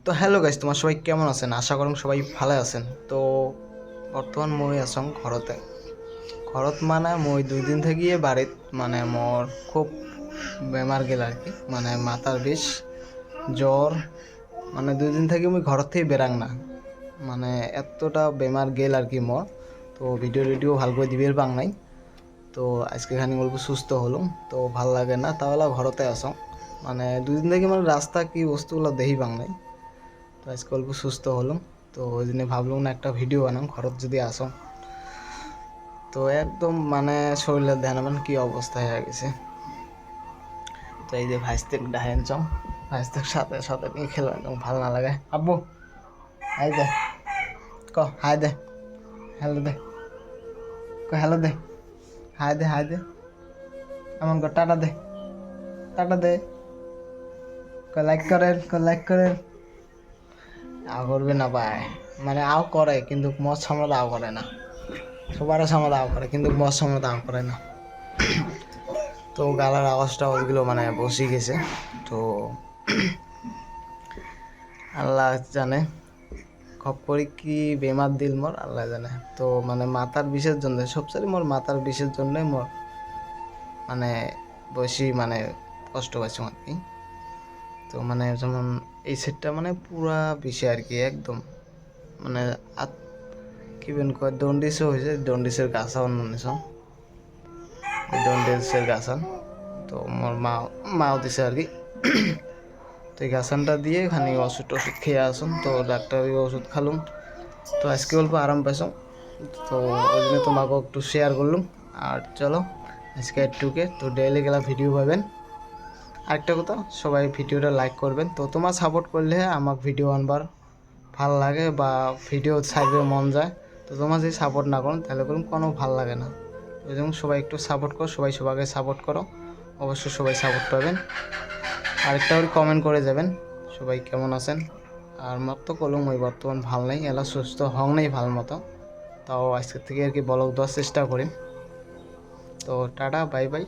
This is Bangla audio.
তো হ্যালো গাইস, তোমার সবাই কেমন আছেন? আশা করুন সবাই ভালো আছেন। তো বর্তমান মই আছং ঘরতে। ঘরত মানে মই 2 দিন থাকিয়ে বাড়িত মানে মোর খুব বেমার গেল আর কি, মানে মাথার বিষ, জ্বর। মানে 2 দিন থাকি মই ঘরত থেকে বেরাং না, মানে এতটা বেমার গেল আর কি মোর। তো ভিডিও ভাল করে দিবের পাং নাই। তো আজকে খানি অল্প সুস্থ হলুম, তো ভাল লাগে না, তাহলে ঘরতে আসং। মানে 2 দিন থেকে মানে রাস্তা কি বস্তুগুলো দেখি পাং নাই। তো আজকে অল্প সুস্থ হলাম, তো ওই জন্য ভাবলাম না একটা ভিডিও বানাম ঘরত যদি আসো। তো একদম মানে শরীরের ধ্যান মানে কি অবস্থা হয়ে গেছে। তো এই যে ভাইস্তেক ডাহেন চং, ভাইস্তেক সাথে সাথে নিয়ে খেলবেন ভালো না লাগে। আব্বু হাই দে, ক হাই দে, হ্যালো দে, ক হ্যালো দে, হাই দে, এমন কর টাটা দে, টাটা দে, লাইক করেন। আও করবে না ভাই, মানে আও করে কিন্তু মদ সামনে আও করে না। সবার সামনে আও করে কিন্তু মদ সামনে আও করে না। তো গালার আওয়াজগুলো মানে বসে গেছে। তো আল্লাহ জানে খপ করে কি বেমার দিল মোর, আল্লাহ জানে। তো মানে মাথার বিষের জন্য, সবচেয়ে মোর মাথার বিষের জন্যই মোর মানে বেশি মানে কষ্ট পাইছি আর কি। তো মানে যেমন এই সেটটা মানে পুরা বিষে আর কি, একদম মানে কি বেন কয় দন্ডিসও হয়েছে, দন্ডিসের গাছা অন্য দন্ডিসের গাছা। তো মোর মাও দিছে আর কি। তো এই গাছানটা দিয়ে খানি ওষুধ খেয়ে আসুন। তো ডাক্তারি ওষুধ খালুম, তো আজকে অল্প আরাম পাইছুম। তো ওই জন্য তোমাকে একটু শেয়ার করলুম। আর চলো আজকে একটুকে তো ডেইলি গেলা ভিডিও পাবেন। আরেকটা কথা, সবাই ভিডিওটা লাইক করবেন। তো তোমার সাপোর্ট করলে আমাকে ভিডিও আনবার ভাল লাগে বা ভিডিও ছাড়বে মন যায়। তো তোমার যদি সাপোর্ট না করুন তাহলে করুন কোনো ভাল লাগে না। ওই জন্য সবাই একটু সাপোর্ট করো, সবাইকে সাপোর্ট করো, অবশ্যই সবাই সাপোর্ট পাবেন। আরেকটা করে কমেন্ট করে যাবেন সবাই কেমন আছেন। আর মত তো কলম ওই বর্তমান ভাল নেই, এলা সুস্থ হং নেই ভাল মতো। তাও আজকের থেকে আর কি ব্লগ দেওয়ার চেষ্টা করি। তো টাটা, বাই বাই।